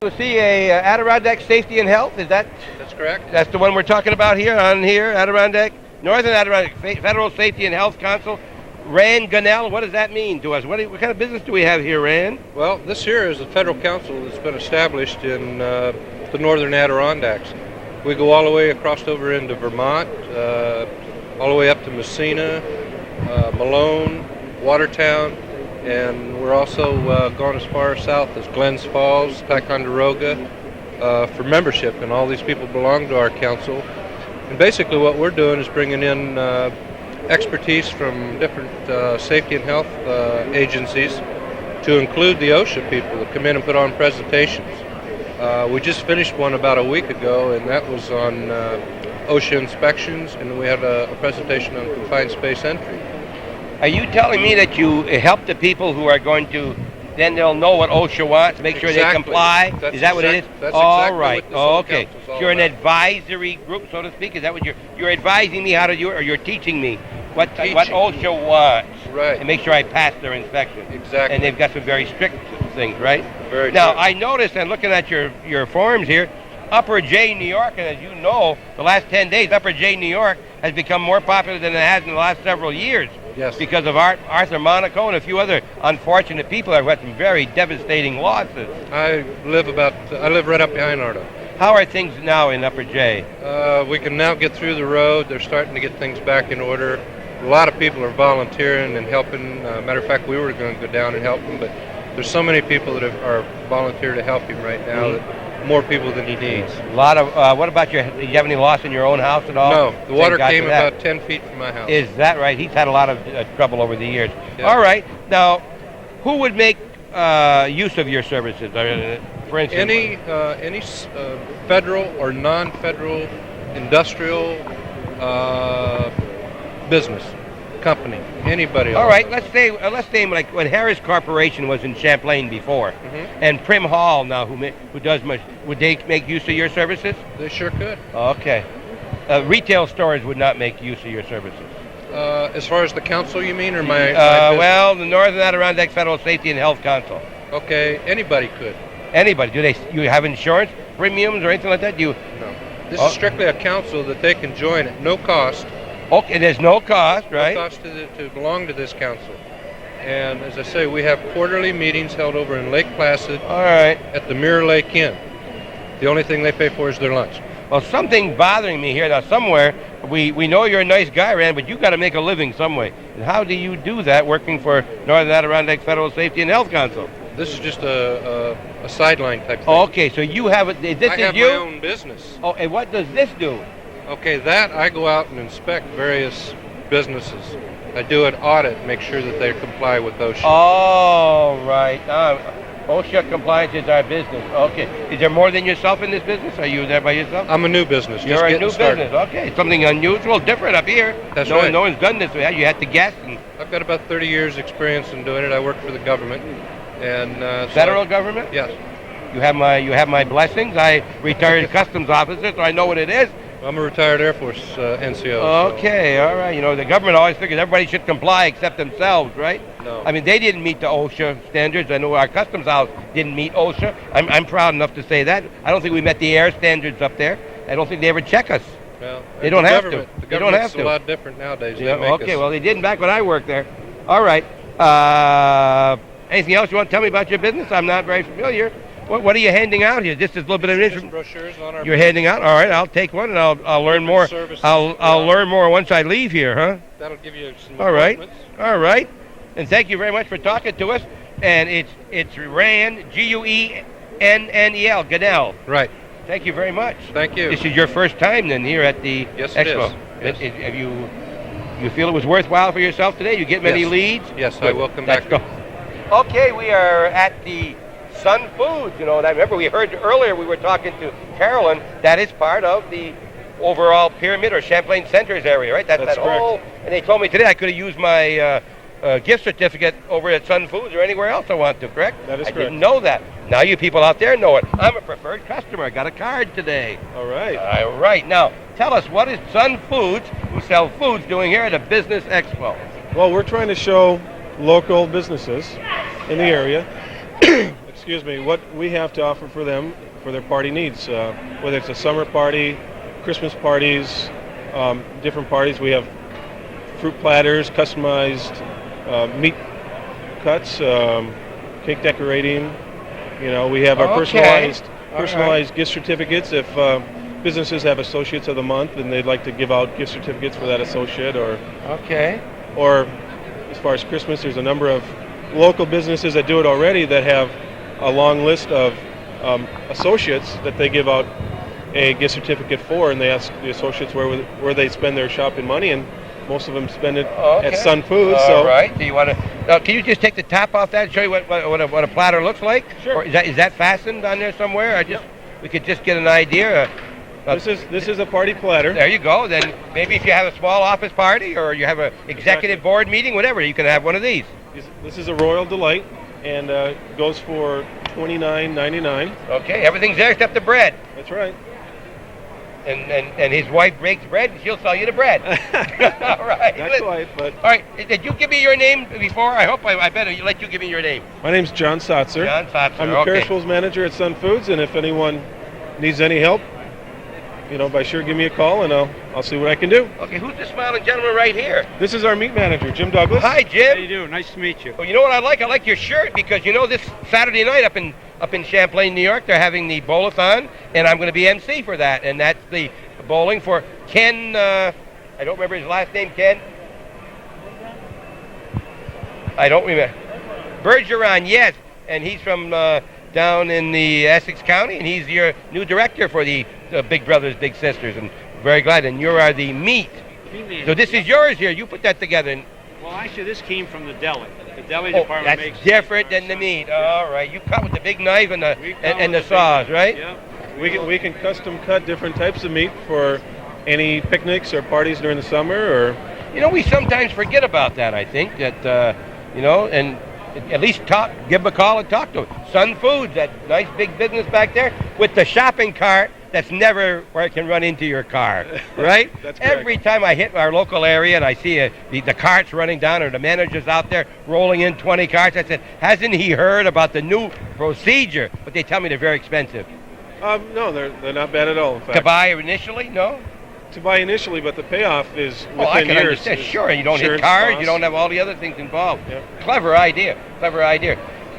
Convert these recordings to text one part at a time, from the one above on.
We see a Adirondack Safety and Health. That's correct. That's the one we're talking about here Adirondack, Northern Adirondack Federal Safety and Health Council. Rand Gunnell, what does that mean to us? What kind of business do we have here, Rand? Well, this here is a federal council that's been established in the Northern Adirondacks. We go all the way across over into Vermont, all the way up to Messina, Malone, Watertown, and we're also gone as far south as Glens Falls, Ticonderoga, for membership, and all these people belong to our council. And basically what we're doing is bringing in expertise from different safety and health agencies, to include the OSHA people that come in and put on presentations. We just finished one about a week ago, and that was on OSHA inspections, and we had a presentation on confined space entry. Are you telling me that you help the people who are going to, then they'll know what OSHA wants, make sure they comply? Is that what it is? That's all exactly right. what this whole Okay. council's all You're an about. advisory group, so to speak. Is that what you're advising me how to do it, or you're teaching me what Teaching. OSHA wants? Right. And make sure I pass their inspection. Exactly. And they've got some very strict things, right? Very Now, true. I noticed, and looking at your forms here, Upper J, New York, and as you know, the last 10 days, Upper J, New York has become more popular than it has in the last several years. Yes. Because of Arthur Monaco and a few other unfortunate people who had some very devastating losses. I live right up behind Ardo. How are things now in Upper J? We can now get through the road. They're starting to get things back in order. A lot of people are volunteering and helping. Matter of fact, we were going to go down and help them, but there's so many people that are volunteer to help him right now. That more people than he needs. A lot of, what about do you have any loss in your own house at all? No, the water God came for that. about 10 feet from my house. Is that right? He's had a lot of trouble over the years. Yeah. All right. Now, who would make use of your services? For instance, Any federal or non-federal industrial business, company, anybody. All right, let's name like when Harris Corporation was in Champlain before, and Prim Hall now, who does much. Would they make use of your services? They sure could. Okay. Retail stores would not make use of your services. As far as the council, you mean, or my business? Well, the Northern Adirondack Federal Safety and Health Council. Okay, anybody could. Anybody? You have insurance premiums or anything like that? No. This is strictly a council that they can join at no cost. Okay, there's no cost, right? No cost to belong to this council. And as I say, we have quarterly meetings held over in Lake Placid. All right. At the Mirror Lake Inn. The only thing they pay for is their lunch. Well, something bothering me here now. Somewhere we know you're a nice guy, Rand, but you got to make a living some way. And how do you do that working for Northern Adirondack Federal Safety and Health Council? This is just a sideline type thing. Oh, okay, so you have it. I have my own business. Oh, and what does this do? Okay, that I go out and inspect various businesses. I do an audit, make sure that they comply with OSHA. Oh, right. OSHA compliance is our business. Okay. Is there more than yourself in this business? Are you there by yourself? I'm a new business. You're a new business. Okay. Something unusual, different up here. That's right. No one's done this. You had to guess. And I've got about 30 years experience in doing it. I work for the government. And federal government? Yes. You have my blessings. I retired customs officer, so I know what it is. I'm a retired Air Force NCO. Okay, all right. You know, the government always figures everybody should comply except themselves, right? No. I mean, they didn't meet the OSHA standards. I know our customs house didn't meet OSHA. I'm proud enough to say that. I don't think we met the air standards up there. I don't think they ever check us. Well, they don't have to. The They don't have government's to. a lot different nowadays. Yeah, They make okay, us. well, they didn't back when I worked there. All right. Anything else you want to tell me about your business? I'm not very familiar. What are you handing out here? Just a little bit of information. Brochures on our You're handing out. All right, I'll take one and I'll learn more. I'll learn more once I leave here, huh? That'll give you some All right. appointments. All right. And thank you very much for talking to us. And it's Rand, Gunnell, Gunnell. Right. Thank you very much. Thank you. This is your first time then here at the Yes, it Expo. is. Yes. Have you feel it was worthwhile for yourself today? You get many Yes. leads? Yes, Good. I will come Let's back. go. Okay, we are at the Sun Foods. You know, and I remember we heard earlier we were talking to Carolyn. That is part of the overall pyramid or Champlain Centers area, right? That's that correct. whole. And they told me today I could have used my gift certificate over at Sun Foods or anywhere else I want to. Correct? That is I correct. didn't know that. Now you people out there know it. I'm a preferred customer. I got a card today. All right. All right. Now tell us, what is Sun Foods, who sell foods, doing here at a business expo? Well, we're trying to show local businesses in the area what we have to offer for them for their party needs, whether it's a summer party, Christmas parties, different parties. We have fruit platters, customized meat cuts, cake decorating. We have our personalized gift certificates. If businesses have associates of the month and they'd like to give out gift certificates for that associate, or as far as Christmas, there's a number of local businesses that do it already that have a long list of associates that they give out a gift certificate for, and they ask the associates where they spend their shopping money, and most of them spend it at Sun Foods. All right. Do you want to? Can you just take the top off that and show you what a platter looks like? Sure. Or is that fastened on there somewhere? We could just get an idea. This is a party platter. There you go. Then maybe if you have a small office party or you have an executive board meeting, whatever, you can have one of these. This is a Royal Delight, and goes for $29.99. Okay, everything's there except the bread. That's right. And his wife bakes bread, and she'll sell you the bread. All right. Not quite, but... All right, did you give me your name before? I better let you give me your name. My name's John Sotzer. John Sotzer, I'm the perishables manager at Sun Foods, and if anyone needs any help, by sure give me a call, and I'll see what I can do. Okay, who's the smiling gentleman right here? This is our meat manager, Jim Douglas. Hi, Jim. How you doing? Nice to meet you. Well, you know what I like? I like your shirt because this Saturday night up in Champlain, New York, they're having the bowl-a-thon, and I'm going to be MC for that, and that's the bowling for Ken. I don't remember his last name. Ken. I don't remember. Bergeron, yes, and he's from down in the Essex County, and he's your new director for the Big Brothers Big Sisters, and very glad. And you are the meat. So this is yours here. You put that together. Well, actually, this came from the deli. The deli department that's makes different than the meat. All right, you cut with the big knife and the saws, right? Yeah. We can custom cut different types of meat for any picnics or parties during the summer, or we sometimes forget about that. I think that and at least give them a call and talk to them. Sun Foods, that nice big business back there with the shopping cart that's never where it can run into your car, right? That's correct. Every time I hit our local area and I see the carts running down or the manager's out there rolling in 20 carts, I said, hasn't he heard about the new procedure? But they tell me they're very expensive. No, they're not bad at all, in fact. To buy initially, no? To buy initially, but the payoff is within I can years. understand. Sure, you don't hit cars, you don't have all the other things involved. Yeah. Clever idea.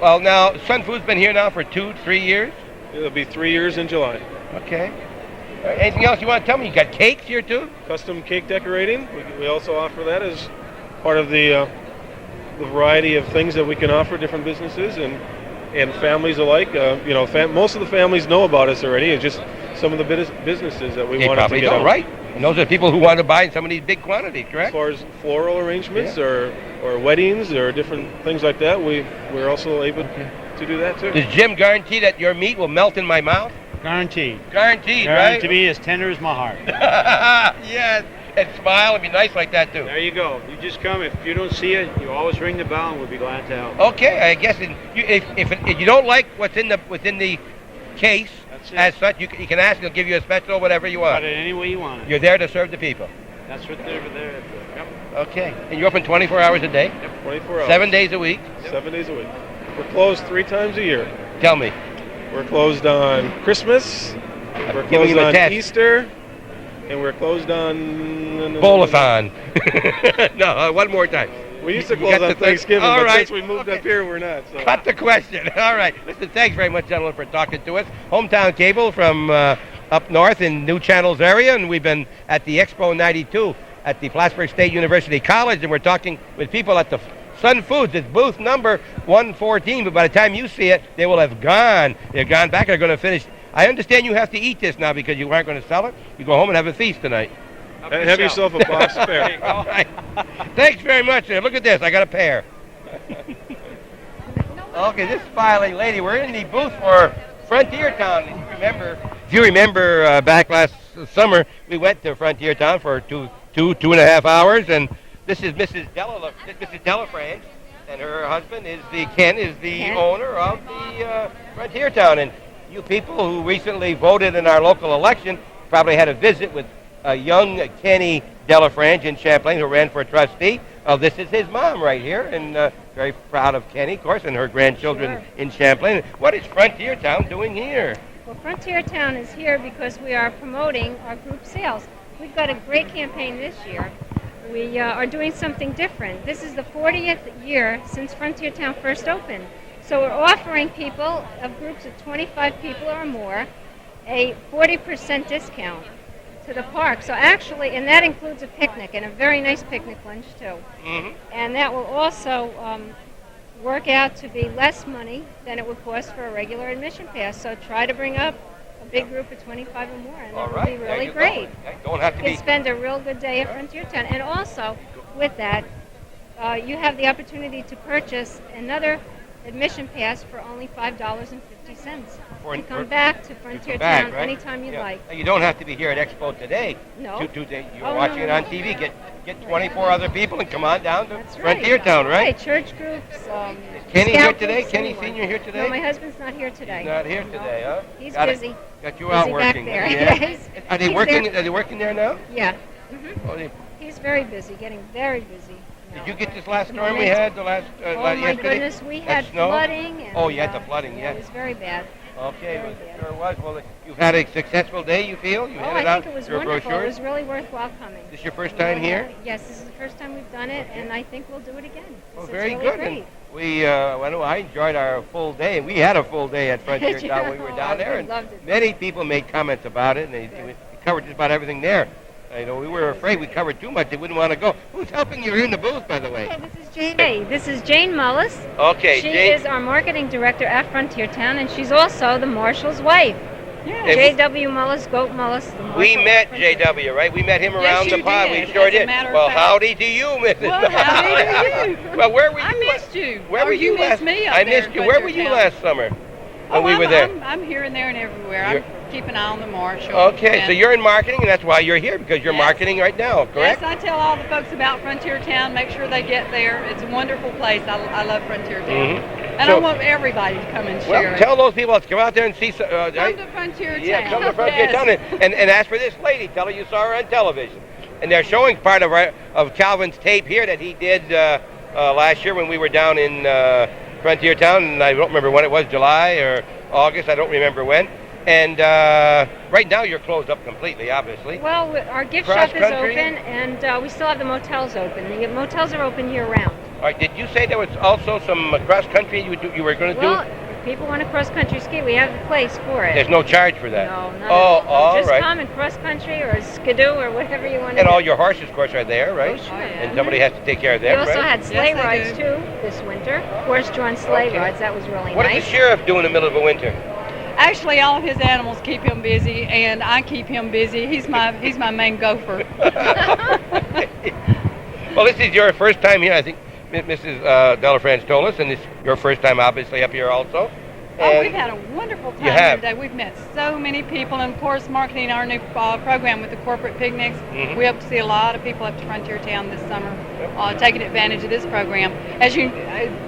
Well, now, Sun Food's been here now for 2-3 years? It'll be 3 years in July. Okay. Anything else you want to tell me? You got cakes here, too? Custom cake decorating. We also offer that as part of the variety of things that we can offer different businesses and families alike. Most of the families know about us already. It's just some of the businesses that we wanted to get out. Right. And those are people who want to buy in some of these big quantities, correct? As far as floral arrangements or weddings or different things like that, we're also able to do that too. Does Jim guarantee that your meat will melt in my mouth? Guaranteed. Guaranteed, right? Guaranteed to be as tender as my heart. Yes. And smile and be nice like that too. There you go. You just come. If you don't see it, you always ring the bell, and we'll be glad to help. Okay, I guess if you don't like what's within the case as such, you can ask. They'll give you a special, whatever you want. Cut it any way you want it. You're there to serve the people. That's what they're there for. Yep. Okay, and you're open 24 hours a day. Yep, 24 hours. 7 days a week. 7 days a week. We're closed 3 times a year. Tell me. We're closed on Christmas. We're closed on Easter. And we're closed on... Bowl-a-thon. No, one more time. We used to close on Thanksgiving, but since we moved up here, we're not. So. Cut the question. All right. Listen, thanks very much, gentlemen, for talking to us. Hometown Cable from up north in New Channels area, and we've been at the Expo 92 at the Plattsburgh State University College, and we're talking with people at the Sun Foods. It's booth number 114, but by the time you see it, they will have gone. They're gone back. They're going to finish. I understand you have to eat this now because you aren't going to sell it. You go home and have a feast tonight. Have yourself a box spare. All right. Thanks very much. Look at this. I got a pair. Okay, this smiling lady. We're in the booth for Frontier Town. If you remember back last summer, we went to Frontier Town for two and a half hours, and this is Mrs. Delafrance, and her husband is Ken is the owner of the Frontier Town. And you people who recently voted in our local election probably had a visit with young Kenny Delafrange in Champlain, who ran for trustee. This is his mom right here, and very proud of Kenny, of course, and her grandchildren in Champlain. What is Frontier Town doing here? Well, Frontier Town is here because we are promoting our group sales. We've got a great campaign this year. We are doing something different. This is the 40th year since Frontier Town first opened. So we're offering people of groups of 25 people or more a 40% discount to the park. So actually, and that includes a picnic, and a very nice picnic lunch too. Mm-hmm. And that will also work out to be less money than it would cost for a regular admission pass. So try to bring up a big group of 25 or more, and it will be really great. Don't have to you can spend a real good day at Frontier Town. And also, with that, you have the opportunity to purchase another admission pass for only $5.50. You come back to Frontier Town anytime you'd like. You don't have to be here at Expo today. No. You're watching it on TV. Get 24 other people and come on down to That's Frontier Town, right? Church groups. Kenny Scout here today? groups, Kenny anyone. Senior here today? No, my husband's not here today. He's not here today, huh? He's busy. Got you out Busy working. back there. Yeah. Are they He's working? there. Are they working there now? Yeah. Oh, He's very busy, getting very busy. did you get this last storm we had? Oh my yesterday? goodness, we had snow? flooding. And, Oh, you had the flooding, yeah. It was very bad. Okay, Very well, bad. sure was. Well, you've had a successful day, you feel? You handed I out think it was your wonderful. brochures? It was really worthwhile coming. Is this your first time here? Yes, this is the first time we've done it, and I think we'll do it again. Well, It's very really good. Great. And I enjoyed our full day. We had a full day at Frontier Did Town you? when we were Oh, down there, we and loved it. many people made comments about it, and we covered just about everything there. We were afraid we covered too much. They wouldn't want to go. Who's helping you here in the booth, by the way? Okay, this is Jane. Hey, this is Jane Mullis. Okay, She Jane. is our marketing director at Frontier Town, and she's also the marshal's wife. Yeah. J.W. Mullis, Goat Mullis. the We marshal met of Frontier. J.W., right? We met him Yes, around the you pond. did, We sure as a did. matter of Well, fact. howdy to you, Mrs. Well, howdy to you. Well, where were you? I missed you. Where Or were you you missed last? me up I there missed at you. Where were Frontier you Town. last summer when we were there? I'm here and there and everywhere. You're- I keep an eye on the marshal. Okay, so and- you're in marketing, and that's why you're here, because you're Yes. marketing right now, correct? Yes, I tell all the folks about Frontier Town. Make sure they get there. It's a wonderful place. I love Frontier Town. And So- I want everybody to come and share Well, it. tell those people to come out there and see. Come Right? to Frontier Town. Yeah, come to Frontier Yes. Town and ask for this lady. Tell her you saw her on television. And they're showing part of Calvin's tape here that he did last year when we were down in Frontier Town, and I don't remember when it was, July or August. I don't remember when. And right now you're closed up completely, obviously. Well, our gift Cross shop is country? open, and we still have the motels open. The motels are open year-round. All right, did you say there was also some cross country you were going to Well, do? if people want to cross-country ski, we have a place for it. There's no charge for that. No, not Oh, at all. all Just right. come and cross-country or skidoo or whatever you want to And do. all your horses, of course, are there, right? Oh, sure. And somebody has to take care of We them, also right? had sleigh Yes, they rides, do. too, this winter. Horse-drawn sleigh Okay. rides. That was really What nice. does the sheriff do in the middle of the winter? Actually, all of his animals keep him busy, and I keep him busy. He's my main gopher. Well, this is your first time here, I think Mrs. Delafrange told us, and it's your first time, obviously, up here also. Oh, And we've had a wonderful time You here have. today. We've met so many people, and of course, marketing our new program with the corporate picnics. Mhm. We hope to see a lot of people up to Frontier Town this summer, taking advantage of this program. As you,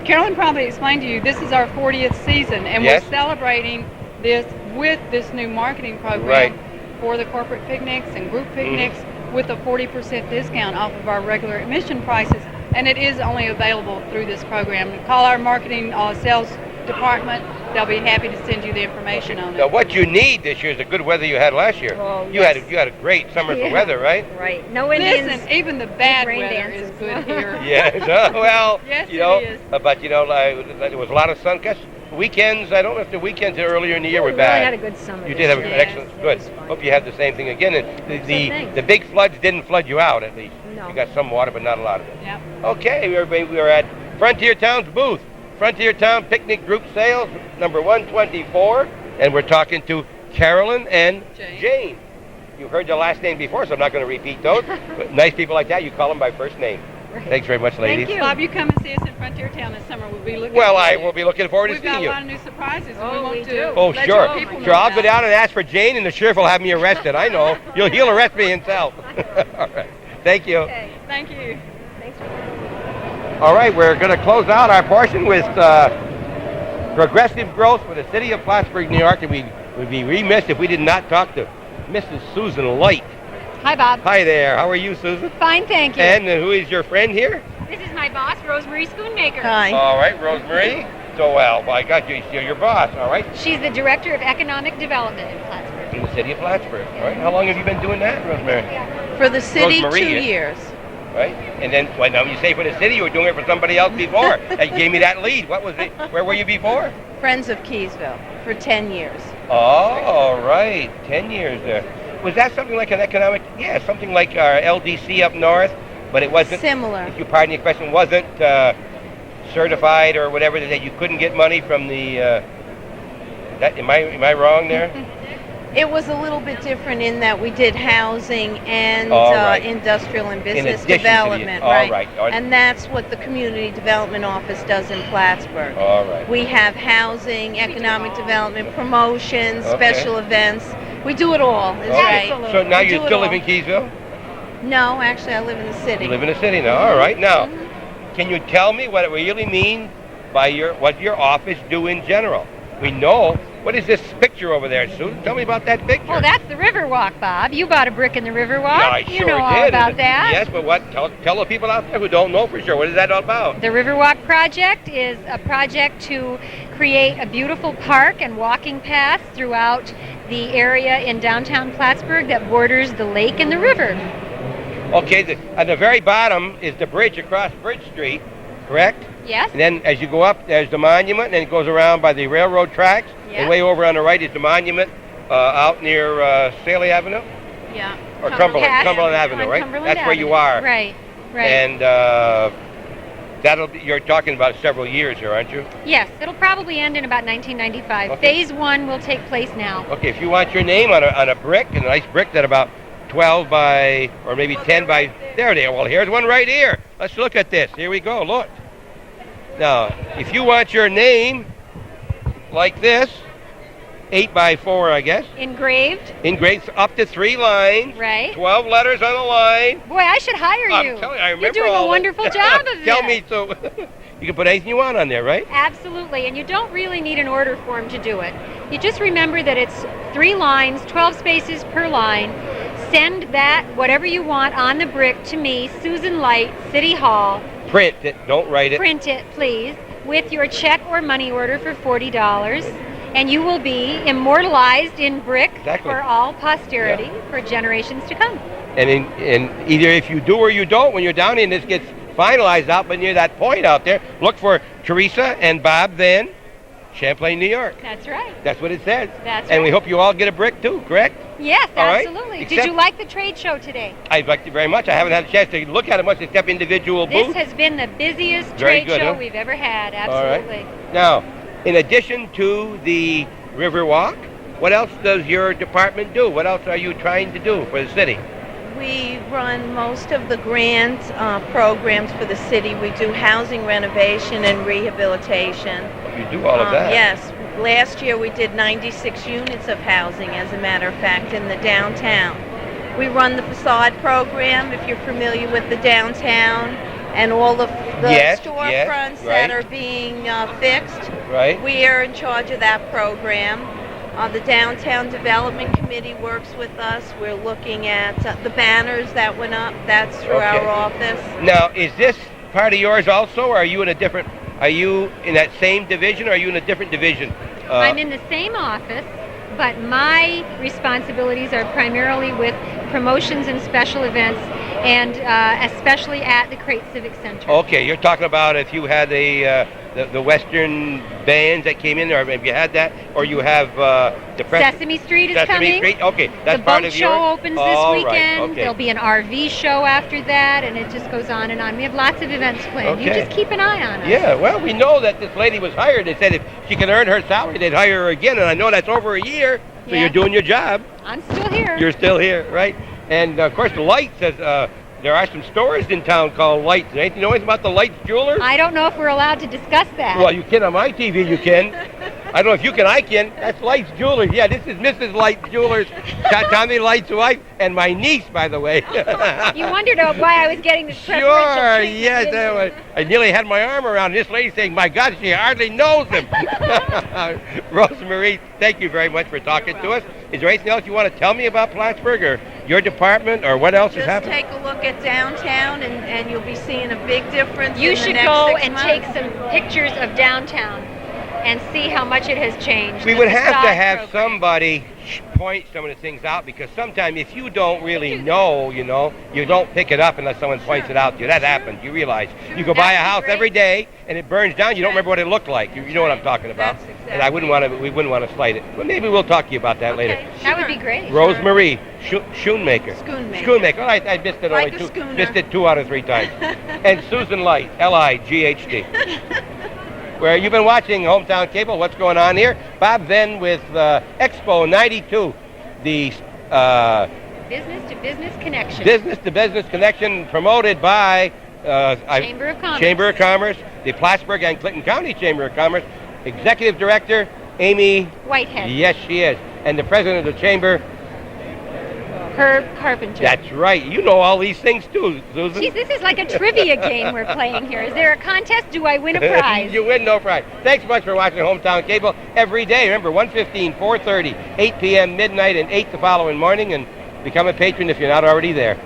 Carolyn probably explained to you, this is our 40th season, and Yes. we're celebrating this with this new marketing program Right. for the corporate picnics and group picnics with a 40% discount off of our regular admission prices. And it is only available through this program. Call our marketing sales department. They'll be happy to send you the information on Now, it. what you need this year is the good weather you had last year. Oh, you yes. had a great summer for Yeah. weather, right? Right. No Indians. Listen, even the bad rain weather dances. is good here. Yeah. Well, Yes, you know, it is. but you know, there was a lot of sun. Guess weekends. I don't know if the weekends earlier in the year were We really bad. had a good summer. You this did have year. an Yes, excellent. it Good. was fun. Hope you have the same thing again. And thanks. the big floods didn't flood you out, at least. No. You got some water, but not a lot of it. Yep. Okay, everybody, we are at Frontier Town's booth. Frontier Town Picnic Group Sales, number 124, and we're talking to Carolyn and Jane. You heard the last name before, so I'm not going to repeat those. But nice people like that, you call them by first name. Thanks very much, ladies. Thank you. Bob, you come and see us in Frontier Town this summer. We'll be looking Well, for I you. will be looking forward to We've seeing got you. a lot of new surprises, and we Oh, want we to do. Oh, let sure. your people know Sure, I'll go about down and ask for Jane, and the sheriff will have me arrested. I know. He'll arrest me himself. All right. Thank you. Okay. it. Thank you. Thanks. All right, we're going to close out our portion with progressive growth for the city of Plattsburgh, New York, and we would be remiss if we did not talk to Mrs. Susan Light. Hi, Bob. Hi there. How are you, Susan? Fine, thank you. And who is your friend here? This is my boss, Rosemary Spoonmaker. Hi. All right, Rosemary. So, well, I got you. You're your boss, all right? She's the Director of Economic Development in Plattsburgh. In the city of Plattsburgh, all right? How long have you been doing that, Rosemary? For the city, Rosemary, 2 yeah. years. Right? And then, well, now you say for the city, you were doing it for somebody else before. And you gave me that lead. What was it? Where were you before? Friends of Keysville for 10 years. Oh, all right. 10 years there. Was that something like an economic, something like our LDC up north, but it wasn't, Similar. if you pardon the question, wasn't certified or whatever, that you couldn't get money from the, am I wrong there? It was a little bit different in that we did housing and All right. industrial and business addition to the- development, all right. And that's what the Community Development Office does in Plattsburgh. All right. We have housing, economic development, promotions, Okay. special events. We do it all, is Okay. right. So now We you do it still all. live in Keysville? No, actually I live in the city. You live in the city now. All right. Now, can you tell me what it really means by what your office do in general? We know. What is this picture over there, Susan? Tell me about that picture. Oh, that's the Riverwalk, Bob. You bought a brick in the Riverwalk. Yeah, I you sure know all did. about that. Yes, but what? Tell the people out there who don't know for sure. What is that all about? The Riverwalk project is a project to create a beautiful park and walking paths throughout the area in downtown Plattsburgh that borders the lake and the river. Okay, at the very bottom is the bridge across Bridge Street, correct? Yes? And then as you go up, there's the monument, and then it goes around by the railroad tracks. Yeah. And way over on the right is the monument out near Staley Avenue? Yeah. Or Cumberland Avenue, On right? Cumberland That's where you are. Right, right. And you're talking about several years here, aren't you? Yes, it'll probably end in about 1995. Okay. Phase 1 will take place now. Okay, if you want your name on a brick, a nice brick that about 12 by, or maybe 10 by, there they are. Well, here's one right here. Let's look at this. Here we go, look. Now, if you want your name like this, 8 by 4, I guess, Engraved, engraved up to 3 lines, right? 12 letters on the line. Boy, I should hire you. I'm telling you, I remember You're doing all a that. wonderful job of this. Tell me so. You can put anything you want on there, right? Absolutely, and you don't really need an order form to do it. You just remember that it's 3 lines, 12 spaces per line. Send that, whatever you want, on the brick to me, Susan Light, City Hall. Print it, don't write it. Print it, please, with your check or money order for $40. And you will be immortalized in brick Exactly. for all posterity, for generations to come. And either if you do or you don't, when you're down in this gets finalized out, but near that point out there, look for Teresa and Bob Then, Champlain, New York. That's right. That's what it says. That's And we right. hope you all get a brick too, correct? Yes, All right. absolutely. Did Except- you like the trade show today? I'd like to very much. I haven't had a chance to look at it much except individual This booths. has been the busiest Very trade good, show huh? we've ever had. All right. Absolutely. Now, in addition to the Riverwalk, what else does your department do? What else are you trying to do for the city? We run most of the grant programs for the city. We do housing renovation and rehabilitation. You do all of that. Yes. Last year we did 96 units of housing, as a matter of fact, in the downtown. We run the facade program, if you're familiar with the downtown, and all of the Yes, storefronts right. that are being fixed. Right? We are in charge of that program. The Downtown Development Committee works with us. We're looking at the banners that went up. That's through Okay. our office. Now, is this part of yours also, or are you in that same division, or are you in a different division? I'm in the same office, but my responsibilities are primarily with promotions and special events, and especially at the Crate Civic Center. Okay, you're talking about if you had the Western bands that came in there, if you had that, or you have the Sesame Street is Sesame coming. Street. Okay, that's The part boat of show your. opens All this right, weekend. okay. There'll be an RV show after that, and it just goes on and on. We have lots of events planned. You Okay. just keep an eye on us. Yeah, well, we know that this lady was hired. They said if she can earn her salary, they'd hire her again, and I know that's over a year. So Yeah. you're doing your job. I'm still here. You're still here, right? And of course, the Lights says there are some stores in town called Lights. Anything you know anything about the Lights Jewelers? I don't know if we're allowed to discuss that. Well, you can on my TV. You can. I don't know if you can. I can. That's Lights Jewelers. Yeah, this is Mrs. Lights Jewelers, Tommy Lights' wife, and my niece, by the way. You wondered why I was getting this preferential Sure, treatment, yes. didn't you? I nearly had my arm around this lady saying, my God, she hardly knows him. Rosemary, thank you very much for talking to us. Is there anything else you want to tell me about Plattsburgh, or your department, or what else is Just happening? take a look at downtown, and you'll be seeing a big difference. You in the should next go 6 and months. take some pictures of downtown and see how much it has changed. We The would have to facade have program. somebody point some of the things out, because sometimes if you don't really know, you don't pick it up unless someone points it out to you. That happens. You realize you go buy a That'd be house great. every day and it burns down. You don't remember what it looked like. You know what I'm talking about. That's And I wouldn't want to. We wouldn't want to slight it. Well, maybe we'll talk to you about that later. Okay, That would sure. be great. Rosemary Schoonmaker. Schoonmaker. Well, I missed it Like only a two. schooner. Missed it 2 out of 3 times. And Susan Light, Lighd. Where you've been watching Hometown Cable. What's going on here? Bob then with Expo 92, the Business to business connection. business-to-business connection promoted by Chamber of Commerce. Chamber of Commerce, the Plattsburgh and Clinton County Chamber of Commerce, Executive Director Amy. Whitehead. Yes, she is, and the President of the Chamber. Herb Carpenter. That's right. You know all these things too, Susan. Geez, this is like a trivia game we're playing here. Is there a contest? Do I win a prize? You win no prize. Thanks so much for watching Hometown Cable every day. Remember, 1:15, 4:30, 8 p.m., midnight, and 8 the following morning. And become a patron if you're not already there.